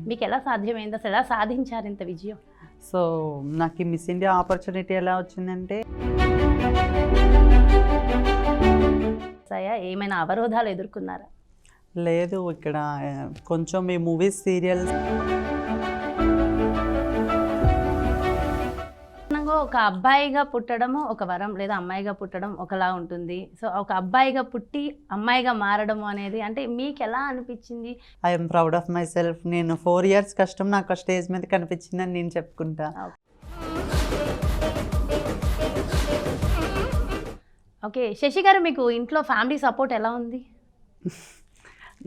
మీకు ఎలా సాధ్యమైంది, అసలు ఎలా సాధించారు ఇంత విజయం? సో నాకు ఈ మిస్ ఇండియా ఆపర్చునిటీ ఎలా వచ్చిందంటే, ఏమైనా అవరోధాలు ఎదుర్కొన్నారా? లేదు ఇక్కడ కొంచెం ఈ మూవీస్ సీరియల్స్ ఒక అబ్బాయిగా పుట్టడము ఒక వరం, లేదా అమ్మాయిగా పుట్టడం ఒకలా ఉంటుంది. సో ఒక అబ్బాయిగా పుట్టి అమ్మాయిగా మారడం అనేది అంటే మీకు ఎలా అనిపించింది? I'm proud of my self. నేను 4 years కష్టం నాకు స్టేజ్ మీద కనిపించిందని నేను చెప్పుకుంటా. ఓకే, శశి గారు మీకు ఇంట్లో ఫ్యామిలీ సపోర్ట్ ఎలా ఉంది?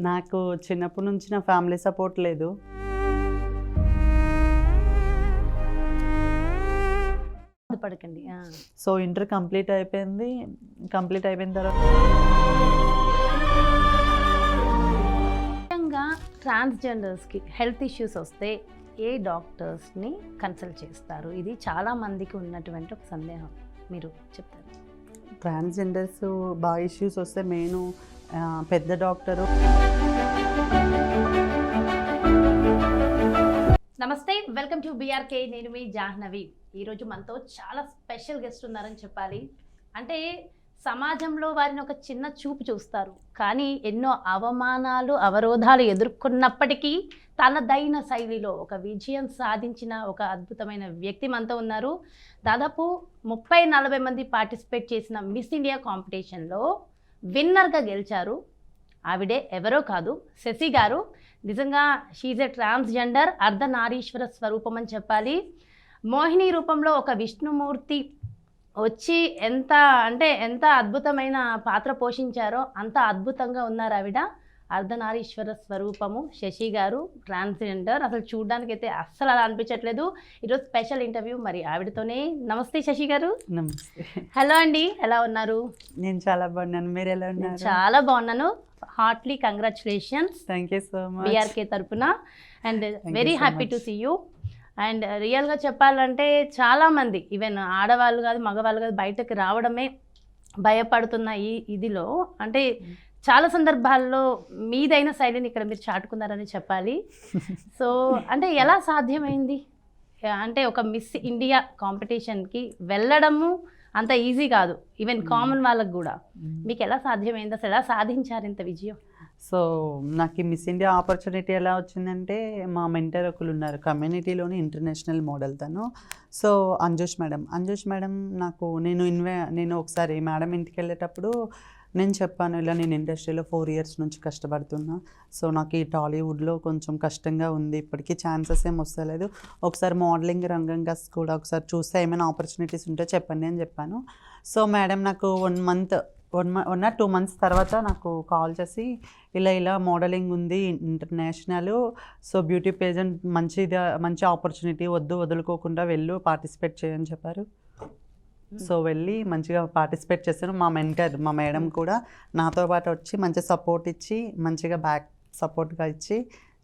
నాకు చిన్నప్పటి నుంచి నా ఫ్యామిలీ సపోర్ట్ లేదు. పడకండి. సో ఇంటర్ కంప్లీట్ అయిపోయింది. కంప్లీట్ అయిపోయిన తర్వాత ముఖ్యంగా ట్రాన్స్జెండర్స్కి హెల్త్ ఇష్యూస్ వస్తే ఏ డాక్టర్స్ని కన్సల్ట్ చేస్తారు? ఇది చాలా మందికి ఉన్నటువంటి ఒక సందేహం, మీరు చెప్తారు. ట్రాన్స్జెండర్స్ బాగా ఇష్యూస్ వస్తే మెయిన్ పెద్ద డాక్టరు. నమస్తే, వెల్కమ్ టు బీఆర్కే. నేను మీ జాహ్నవి. ఈరోజు మనతో చాలా స్పెషల్ గెస్ట్ ఉన్నారని చెప్పాలి. అంటే సమాజంలో వారిని ఒక చిన్న చూపు చూస్తారు, కానీ ఎన్నో అవమానాలు అవరోధాలు ఎదుర్కొన్నప్పటికీ తనదైన శైలిలో ఒక విజయం సాధించిన ఒక అద్భుతమైన వ్యక్తి మనతో ఉన్నారు. దాదాపు 30-40 మంది పార్టిసిపేట్ చేసిన మిస్ ఇండియా కాంపిటీషన్లో విన్నర్గా గెలిచారు. ఆవిడే ఎవరో కాదు, శశి గారు. నిజంగా షీజ్ ఎ ట్రాన్స్జెండర్, అర్ధనారీశ్వర స్వరూపం అని చెప్పాలి. మోహిని రూపంలో ఒక విష్ణుమూర్తి వచ్చి ఎంత అద్భుతమైన పాత్ర పోషించారో అంత అద్భుతంగా ఉన్నారు ఆవిడ. అర్ధనారీశ్వర స్వరూపము శశి గారు, ట్రాన్స్జెండర్. అసలు చూడడానికి అయితే అస్సలు అలా అనిపించట్లేదు. ఈరోజు స్పెషల్ ఇంటర్వ్యూ మరి ఆవిడతోనే. నమస్తే శశి గారు. నమస్తే. హలో అండి, ఎలా ఉన్నారు? నేను చాలా బాగున్నాను, మీరు ఎలా ఉన్నారు? చాలా బాగున్నాను. Heartly congratulations. Thank you so much BRK తరపున. And very happy to see you. And రియల్గా చెప్పాలంటే చాలామంది, ఈవెన్ ఆడవాళ్ళు కాదు మగవాళ్ళు కాదు, బయటకు రావడమే భయపడుతున్న ఈ ఇదిలో అంటే చాలా సందర్భాల్లో మీదైన శైలిని ఇక్కడ మీరు చాటుకున్నారని చెప్పాలి. సో అంటే ఎలా సాధ్యమైంది? అంటే ఒక మిస్ ఇండియా కాంపిటీషన్కి వెళ్ళడము అంత ఈజీ కాదు, ఈవెన్ కామన్ వాళ్ళకు కూడా. మీకు ఎలా సాధ్యమైంది, అసలు ఎలా సాధించారు ఇంత విజయం? సో నాకు ఈ మిస్ ఇండియా ఆపర్చునిటీ ఎలా వచ్చిందంటే, మా మెంటర్ ఒకరు ఉన్నారు కమ్యూనిటీలోని, ఇంటర్నేషనల్ మోడల్ తను. సో అంజుష్ మేడం నాకు నేను ఒకసారి మేడం ఇంటికి వెళ్ళేటప్పుడు నేను చెప్పాను, ఇలా నేను ఇండస్ట్రీలో 4 years నుంచి కష్టపడుతున్నా. సో నాకు ఈ టాలీవుడ్లో కొంచెం కష్టంగా ఉంది, ఇప్పటికీ ఛాన్సెస్ ఏం వస్తలేదు. ఒకసారి మోడలింగ్ రంగంగా కూడా ఒకసారి చూస్తే ఏమైనా ఆపర్చునిటీస్ ఉంటే చెప్పండి అని చెప్పాను. సో మేడం నాకు 1 or 2 months తర్వాత నాకు కాల్ చేసి, ఇలా మోడలింగ్ ఉంది ఇంటర్నేషనల్, సో బ్యూటీ పేజెంట్ మంచి ఆపర్చునిటీ, వదులుకోకుండా వెళ్ళు, పార్టిసిపేట్ చేయని చెప్పారు. సో వెళ్ళి మంచిగా పార్టిసిపేట్ చేశాను. మా మేడం కూడా నాతో పాటు వచ్చి మంచి సపోర్ట్ ఇచ్చి, మంచిగా బ్యాక్ సపోర్ట్గా ఇచ్చి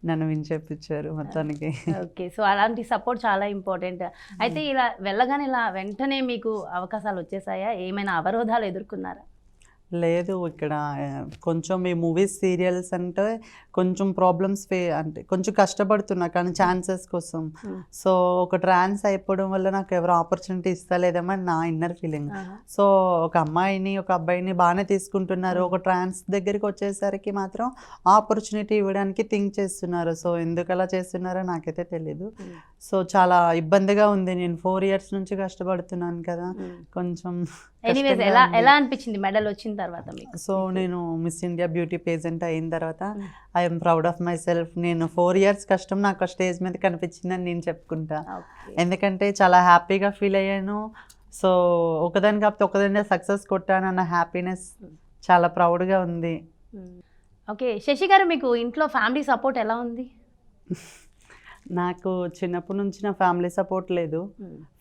నన్ను విన్ చేయించారు మొత్తానికి. ఓకే, సో అలాంటి సపోర్ట్ చాలా ఇంపార్టెంట్. అయితే ఇలా వెళ్ళగానే ఇలా వెంటనే మీకు అవకాశాలు వచ్చేసాయా? ఏమైనా అవరోధాలు ఎదుర్కొన్నారా? లేదు ఇక్కడ కొంచెం ఈ మూవీస్ సీరియల్స్ అంటే కొంచెం ప్రాబ్లమ్స్ అంటే కొంచెం కష్టపడుతున్నా, కానీ ఛాన్సెస్ కోసం. సో ఒక ట్రాన్స్ అయిపోవడం వల్ల నాకు ఎవరు ఆపర్చునిటీ ఇస్తలేదేమని నా ఇన్నర్ ఫీలింగ్. సో ఒక అమ్మాయిని ఒక అబ్బాయిని బాగానే తీసుకుంటున్నారు, ఒక ట్రాన్స్ దగ్గరికి వచ్చేసరికి మాత్రం ఆపర్చునిటీ ఇవ్వడానికి థింక్ చేస్తున్నారు. సో ఎందుకు అలా చేస్తున్నారో నాకైతే తెలీదు. సో చాలా ఇబ్బందిగా ఉంది. నేను 4 years నుంచి కష్టపడుతున్నాను కదా, కొంచెం ఎలా అనిపించింది మెడల్ వచ్చిన తర్వాత మీకు? సో నేను మిస్ ఇండియా బ్యూటీ పేజెంట్ అయిన తర్వాత I'm proud of my self. నేను 4 years కష్టం నాకు స్టేజ్ మీద కనిపించిందని నేను చెప్పుకుంటా. ఎందుకంటే చాలా హ్యాపీగా ఫీల్ అయ్యాను. సో ఒకదాని కాకపోతే ఒకదాని సక్సెస్ కొట్టానన్న హ్యాపీనెస్ చాలా ప్రౌడ్గా ఉంది. ఓకే, శశి గారు మీకు ఇంట్లో ఫ్యామిలీ సపోర్ట్ ఎలా ఉంది? నాకు చిన్నప్పటి నుంచి నా ఫ్యామిలీ సపోర్ట్ లేదు,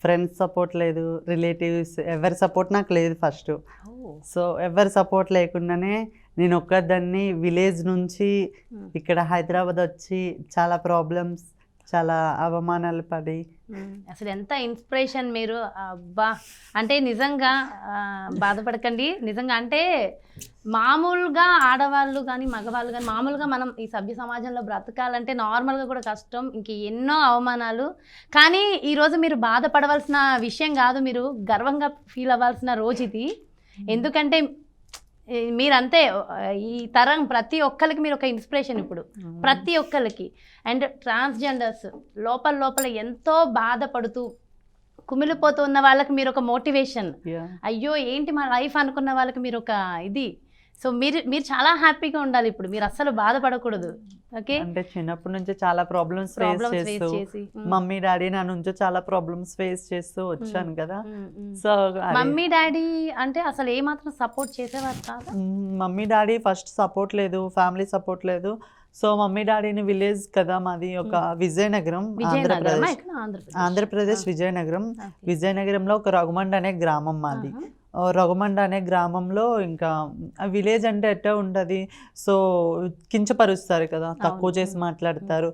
ఫ్రెండ్స్ సపోర్ట్ లేదు, రిలేటివ్స్ ఎవరి సపోర్ట్ నాకు లేదు ఫస్ట్. సో ఎవరి సపోర్ట్ లేకుండానే నేను ఒక్కదాన్ని విలేజ్ నుంచి ఇక్కడ హైదరాబాద్ వచ్చి చాలా ప్రాబ్లమ్స్, చాలా అవమానాలు పడి. అసలు ఎంత ఇన్స్పిరేషన్ మీరు, అబ్బా! అంటే నిజంగా బాధపడకండి. నిజంగా అంటే మామూలుగా ఆడవాళ్ళు కానీ మగవాళ్ళు కానీ మామూలుగా మనం ఈ సభ్య సమాజంలో బ్రతకాలంటే నార్మల్గా కూడా కష్టం, ఇంక ఎన్నో అవమానాలు. కానీ ఈరోజు మీరు బాధపడవలసిన విషయం కాదు, మీరు గర్వంగా ఫీల్ అవ్వాల్సిన రోజు ఇది. ఎందుకంటే మీరంతే ఈ తరం ప్రతి ఒక్కరికి మీరు ఒక ఇన్స్పిరేషన్ ఇప్పుడు, ప్రతి ఒక్కరికి. అండ్ ట్రాన్స్జెండర్స్ లోపల ఎంతో బాధపడుతూ కుమిలిపోతూ ఉన్న వాళ్ళకి మీరు ఒక మోటివేషన్. అయ్యో ఏంటి మా లైఫ్ అనుకున్న వాళ్ళకి మీరు ఒక ఇది. సో మీరు చాలా హ్యాపీగా ఉండాలి ఇప్పుడు, మీరు అస్సలు బాధపడకూడదు. ఓకే, అంటే చిన్నప్పటి నుంచి చాలా ప్రాబ్లమ్స్ ఫేస్ చేస్తూ మమ్మీ డాడీ నా నుంచి చాలా ప్రాబ్లమ్స్ ఫేస్ చేస్తూ వచ్చాను కదా. సో మమ్మీ డాడీ అంటే అసలు ఏమాత్రం సపోర్ట్ చేసేవారు కాదు. మమ్మీ డాడీ ఫస్ట్ సపోర్ట్ లేదు, ఫ్యామిలీ సపోర్ట్ లేదు. సో మమ్మీ డాడీని విలేజ్ కదా మాది, ఒక విజయనగరం, ఆంధ్రప్రదేశ్ విజయనగరం. విజయనగరంలో ఒక రఘుమండ అనే గ్రామం మాది. రఘుమండ అనే గ్రామంలో ఇంకా విలేజ్ అంటే ఎట్లా ఉంటుంది, సో కించపరుస్తారు కదా, తక్కువ చేసి మాట్లాడతారు,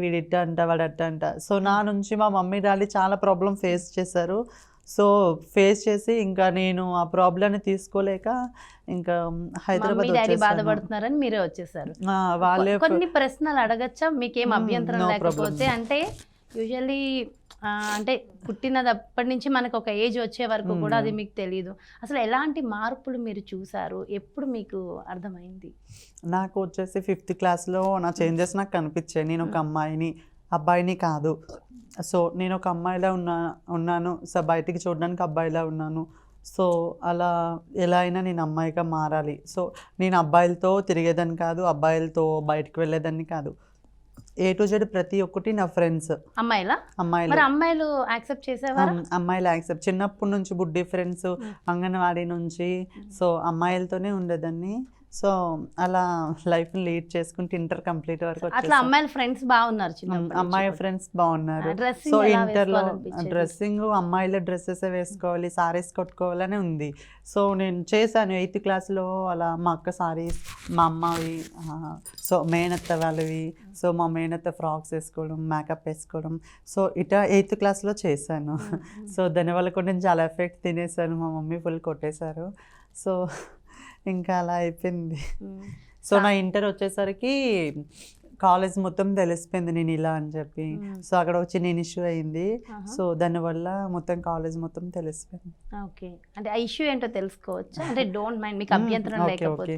వీడిట్ట అంట వాడట్ట అంట. సో నా నుంచి మా మమ్మీ డాడీ చాలా ప్రాబ్లం ఫేస్ చేశారు. సో ఫేస్ చేసి ఇంకా నేను ఆ ప్రాబ్లమ్ని తీసుకోలేక ఇంకా హైదరాబాద్ బాధపడుతున్నారని మీరే వచ్చేసారు. వాళ్ళే కొన్ని ప్రశ్నలు అడగచ్చా, మీకేం అభ్యంతరం లేకపోతే? అంటే యూజువల్లీ అంటే పుట్టినప్పటి నుంచి మనకు ఒక ఏజ్ వచ్చే వరకు కూడా అది మీకు తెలియదు. అసలు ఎలాంటి మార్పులు మీరు చూసారు, ఎప్పుడు మీకు అర్థమైంది? నాకు వచ్చేసి 5th క్లాస్లో నా చేంజెస్ నాకు కనిపించాయి. నేను ఒక అబ్బాయిని కాదు. సో నేను ఒక అమ్మాయిలా ఉన్నాను. సో బయటికి చూడడానికి అబ్బాయిలా ఉన్నాను. సో అలా ఎలా అయినా నేను అమ్మాయిగా మారాలి. సో నేను అబ్బాయిలతో తిరిగేదాన్ని కాదు, అబ్బాయిలతో బయటకు వెళ్ళేదాన్ని కాదు. A to Z ప్రతి ఒక్కటి నా ఫ్రెండ్స్ అమ్మాయిలు యాక్సెప్ట్ చేసేవారు. అమ్మాయిలు యాక్సెప్ట్, చిన్నప్పటి నుంచి బుడ్డి ఫ్రెండ్స్, అంగన్వాడీ నుంచి. సో అమ్మాయిలతోనే ఉండేదాన్ని. సో అలా లైఫ్ లీడ్ చేసుకుంటే ఇంటర్ కంప్లీట్ వరకు అట్లా అమ్మాయిల ఫ్రెండ్స్ బాగున్నారు, అమ్మాయి ఫ్రెండ్స్ బాగున్నారు. సో ఇంటర్లో డ్రెస్సింగ్ అమ్మాయిల డ్రెస్సెస్ వేసుకోవాలి, సారీస్ కొట్టుకోవాలని ఉంది. సో నేను చేశాను 8th క్లాస్లో అలా. మా అక్క సారీస్, మా అమ్మవి, సో మేనత్త వాళ్ళవి. సో మా మేనత్త ఫ్రాక్స్ వేసుకోవడం, మేకప్ వేసుకోవడం. సో ఇట్లా 8th క్లాస్లో చేశాను. సో దానివల్ల కూడా నేను చాలా ఎఫెక్ట్ తినేసాను, మా మమ్మీ ఫుల్ కొట్టేశారు. సో ఇంకా అలా అయిపోయింది. సో నా ఇంటర్ వచ్చేసరికి కాలేజ్ మొత్తం తెలిసిపోయింది నేను ఇలా అని చెప్పి. సో అక్కడ ఒక చిన్న ఇష్యూ అయింది. సో దానివల్ల మొత్తం కాలేజ్ మొత్తం తెలిసిపోయింది. ఓకే, అంటే ఆ ఇష్యూ ఏంటో తెలుసుకోవచ్చు? అంటే డోంట్ మైండ్, మీకు అభ్యంతరం లేకపోతే.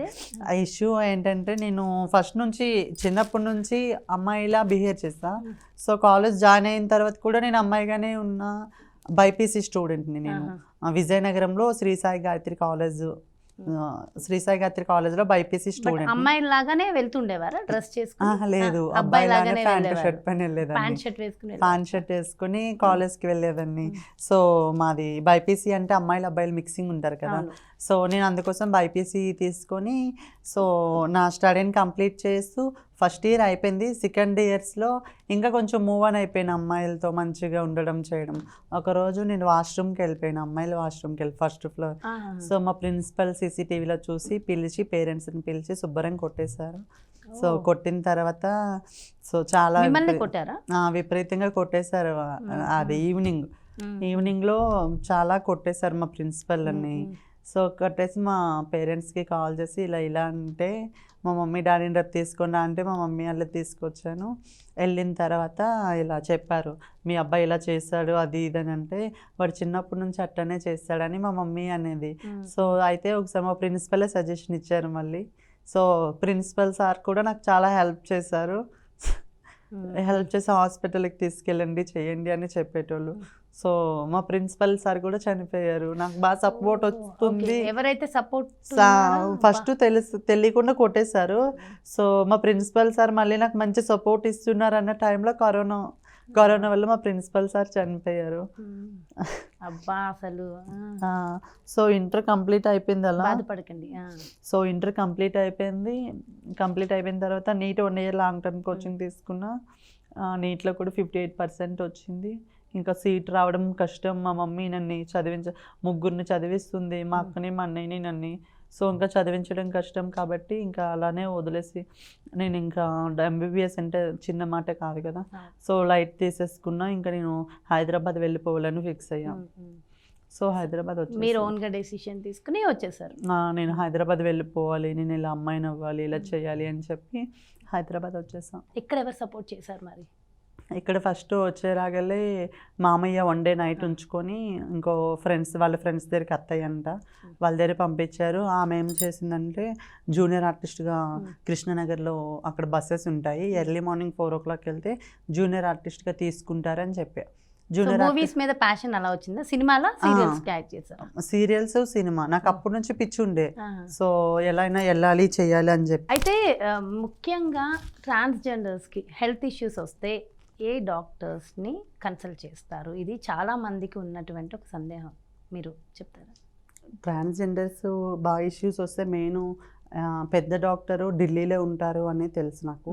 ఆ ఇష్యూ ఏంటంటే నేను ఫస్ట్ నుంచి చిన్నప్పటి నుంచి అమ్మాయిలా బిహేవ్ చేస్తా. సో కాలేజ్ జాయిన్ అయిన తర్వాత కూడా నేను అమ్మాయిగానే ఉన్నా. బైపీసీ స్టూడెంట్ని నేను. విజయనగరంలో శ్రీ సాయి గాయత్రి కాలేజ్లో బైపీసీ స్టూడెంట్. అమ్మాయి లాగానే వెళ్తుండేవారా డ్రెస్ చేసుకుని? లేదు, అబ్బాయి లాగానే ప్యాంట్ షర్ట్ పని వెళ్ళేదాన్ని, ప్యాంట్ షర్ట్ వేసుకుని కాలేజ్కి వెళ్ళేదాన్ని. సో మాది బైపీసీ అంటే అమ్మాయిలు అబ్బాయిలు మిక్సింగ్ ఉంటారు కదా. సో నేను అందుకోసం బైపీసీ తీసుకొని సో నా స్టడీని కంప్లీట్ చేస్తూ ఫస్ట్ ఇయర్ అయిపోయింది. సెకండ్ ఇయర్స్లో ఇంకా కొంచెం మూవ్ ఆన్ అయిపోయిన అమ్మాయిలతో మంచిగా ఉండడం చేయడం. ఒకరోజు నేను వాష్రూమ్కి వెళ్ళిపోయాను, అమ్మాయిల వాష్రూమ్కి వెళ్ళి ఫస్ట్ ఫ్లోర్. సో మా ప్రిన్సిపల్ CCTVలో చూసి పిలిచి పేరెంట్స్ని పిలిచి శుభ్రంగా కొట్టేశారు. సో కొట్టిన తర్వాత సో చాలా విపరీతంగా కొట్టేశారు. అది ఈవినింగ్లో చాలా కొట్టేశారు మా ప్రిన్సిపల్ అని. సో కట్టేసి మా పేరెంట్స్కి కాల్ చేసి ఇలా అంటే మా మమ్మీ డాడీని రేపు తీసుకున్నా అంటే మా మమ్మీ వాళ్ళని తీసుకొచ్చాను. వెళ్ళిన తర్వాత ఇలా చెప్పారు, మీ అబ్బాయి ఇలా చేశాడు అది ఇదని. అంటే వాడు చిన్నప్పటి నుంచి అట్టనే చేస్తాడని మా మమ్మీ అనేది. సో అయితే ఒకసారి మా ప్రిన్సిపలే సజెషన్ ఇచ్చారు మళ్ళీ. సో ప్రిన్సిపల్ సార్ కూడా నాకు చాలా హెల్ప్ చేశారు. హెల్ప్ చేసి హాస్పిటల్కి తీసుకెళ్ళండి చేయండి అని చెప్పేటోళ్ళు. సో మా ప్రిన్సిపల్ సార్ కూడా చనిపోయారు. నాకు బాగా సపోర్ట్ వస్తుంది. ఎవరైతే సపోర్ట్ ఫస్ట్ తెలియకుండా కొట్టేశారు. సో మా ప్రిన్సిపల్ సార్ మళ్ళీ నాకు మంచి సపోర్ట్ ఇస్తున్నారు అన్న టైంలో కరోనా వల్ల మా ప్రిన్సిపల్ సార్ చనిపోయారు. అబ్బా అసలు. సో ఇంటర్ కంప్లీట్ అయిపోయింది అలా. బాధపడకండి. సో ఇంటర్ కంప్లీట్ అయిపోయిన తర్వాత NEET 1 year long term coaching తీసుకున్నా. నీట్లో కూడా 58% వచ్చింది. ఇంకా సీట్ రావడం కష్టం. మా మమ్మీ నన్ను ముగ్గురిని చదివిస్తుంది, మా అక్కని మా అన్నయ్యని నన్ను. సో ఇంకా చదివించడం కష్టం కాబట్టి ఇంకా అలానే వదిలేసి నేను ఇంకా ఎంబీబీఎస్ అంటే చిన్న మాట కాదు కదా, సో లైట్ తీసేసుకున్నా. ఇంకా నేను హైదరాబాద్ వెళ్ళిపోవాలని ఫిక్స్ అయ్యా. సో హైదరాబాద్ మీరు వచ్చి ఓన్గా డెసిషన్ తీసుకుని వచ్చేసారు. నేను హైదరాబాద్ వెళ్ళిపోవాలి, నేను ఇలా అమ్మాయిని అవ్వాలి, ఇలా చేయాలి అని చెప్పి హైదరాబాద్ వచ్చేసాను. ఇక్కడ ఎవరు సపోర్ట్ చేశారు మరి? ఇక్కడ ఫస్ట్ వచ్చేరాగలే మామయ్య వన్ డే నైట్ ఉంచుకొని ఇంకో వాళ్ళ ఫ్రెండ్స్ దగ్గరికి అత్తయ్య అంట, వాళ్ళ దగ్గర పంపించారు. ఆమె ఏం చేసిందంటే జూనియర్ ఆర్టిస్ట్గా కృష్ణనగర్లో అక్కడ బస్సెస్ ఉంటాయి, ఎర్లీ మార్నింగ్ 4 o'clock వెళ్తే జూనియర్ ఆర్టిస్ట్గా తీసుకుంటారని చెప్పా. జూనియర్ మూవీస్ మీద ప్యాషన్ అలా వచ్చిందా? సినిమాలో సీరియల్స్ యాక్ట్ చేశారు? సీరియల్స్ సినిమా నాకు అప్పటి నుంచి పిచ్చి ఉండే, సో ఎలా అయినా వెళ్ళాలి చేయాలి అని చెప్పి. అయితే ముఖ్యంగా ట్రాన్స్జెండర్స్కి హెల్త్ ఇష్యూస్ వస్తే ఏ డాక్టర్స్ని కన్సల్ట్ చేస్తారు? ఇది చాలా మందికి ఉన్నటువంటి ఒక సందేహం, మీరు చెప్తారా? ట్రాన్స్జెండర్స్ బాగా ఇష్యూస్ వస్తే మెయిన్ పెద్ద డాక్టరు ఢిల్లీలో ఉంటారు అని తెలుసు నాకు.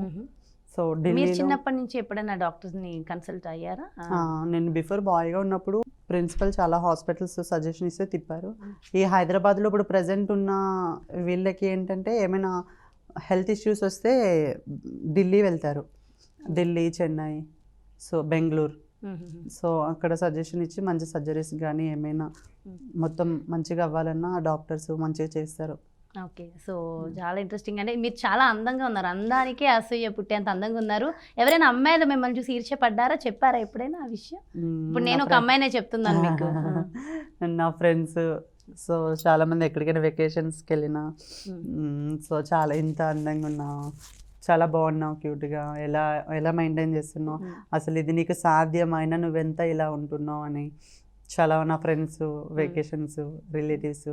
సో మీరు ఢిల్లీలో చిన్నప్పటి నుంచి ఎప్పుడైనా డాక్టర్స్ని కన్సల్ట్ అయ్యారా? నేను బిఫోర్ బాయ్గా ఉన్నప్పుడు ప్రిన్సిపల్ చాలా హాస్పిటల్స్ సజెషన్ ఇస్తే తిప్పారు. ఈ హైదరాబాద్లో ఇప్పుడు ప్రజెంట్ ఉన్న వీళ్ళకి ఏంటంటే ఏమైనా హెల్త్ ఇష్యూస్ వస్తే ఢిల్లీ వెళ్తారు, ఢిల్లీ, చెన్నై, సో బెంగళూరు. సో అక్కడ సజెషన్ ఇచ్చి మంచి సర్జరీస్ కానీ ఏమైనా మొత్తం మంచిగా అవ్వాలన్నా డాక్టర్స్ మంచిగా చేస్తారు. ఓకే, సో చాలా ఇంట్రెస్టింగ్ అండి. మీరు చాలా అందంగా ఉన్నారు, అందానికే అసూయ పుట్టేంత అందంగా ఉన్నారు. ఎవరైనా అమ్మాయిలు మిమ్మల్ని చూసి ఈర్ష్యపడ్డారా? చెప్పారా ఎప్పుడైనా ఆ విషయం? ఇప్పుడు నేను ఒక అమ్మాయినే చెప్తున్నాను మీకు. నా ఫ్రెండ్స్, సో చాలామంది ఎక్కడికైనా వెకేషన్స్కి వెళ్ళినా సో చాలా ఇంత అందంగా ఉన్నావు, చాలా బాగున్నావు, క్యూట్గా, ఎలా ఎలా మెయింటైన్ చేస్తున్నావు, అసలు ఇది నీకు సాధ్యమైనా నువ్వెంత ఇలా ఉంటున్నావు అని చాలా నా ఫ్రెండ్స్, వెకేషన్స్, రిలేటివ్స్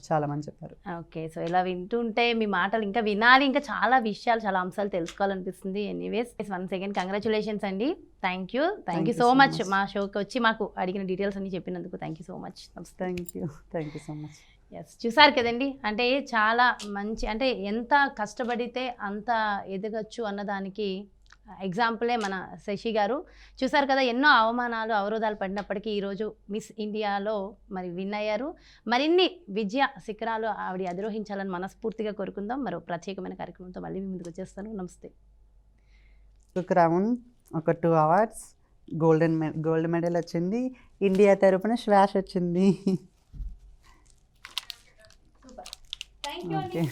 చాలా మంది చెప్పారు. ఓకే, సో ఇలా వింటుంటే మీ మాటలు ఇంకా వినాలి, ఇంకా చాలా విషయాలు, చాలా అంశాలు తెలుసుకోవాలనిపిస్తుంది. ఎనీవేస్, వన్స్ అగైన్ కంగ్రాచులేషన్స్ అండి. థ్యాంక్ యూ సో మచ్ మా షోకి వచ్చి మాకు అడిగిన డీటెయిల్స్ అన్ని చెప్పినందుకు. Thank you so much. Thank you so much. Yes, చూసారు కదండి, అంటే చాలా మంచి, అంటే ఎంత కష్టపడితే అంత ఎదగచ్చు అన్నదానికి ఎగ్జాంపులే మన శశి గారు. చూసారు కదా, ఎన్నో అవమానాలు, అవరోధాలు పడినప్పటికీ ఈరోజు మిస్ ఇండియాలో మరి విన్ అయ్యారు. మరిన్ని విజయ శిఖరాలు ఆవిడ అధిరోహించాలని మనస్ఫూర్తిగా కోరుకుందాం. మరో ప్రత్యేకమైన కార్యక్రమంతో మళ్ళీ మీ ముందుకు వచ్చేస్తాను. నమస్తే. క్రౌన్, ఒక 2 awards, గోల్డ్ మెడల్ వచ్చింది, ఇండియా తరపున శ్వాస వచ్చింది. Super, thank you. ఓకే.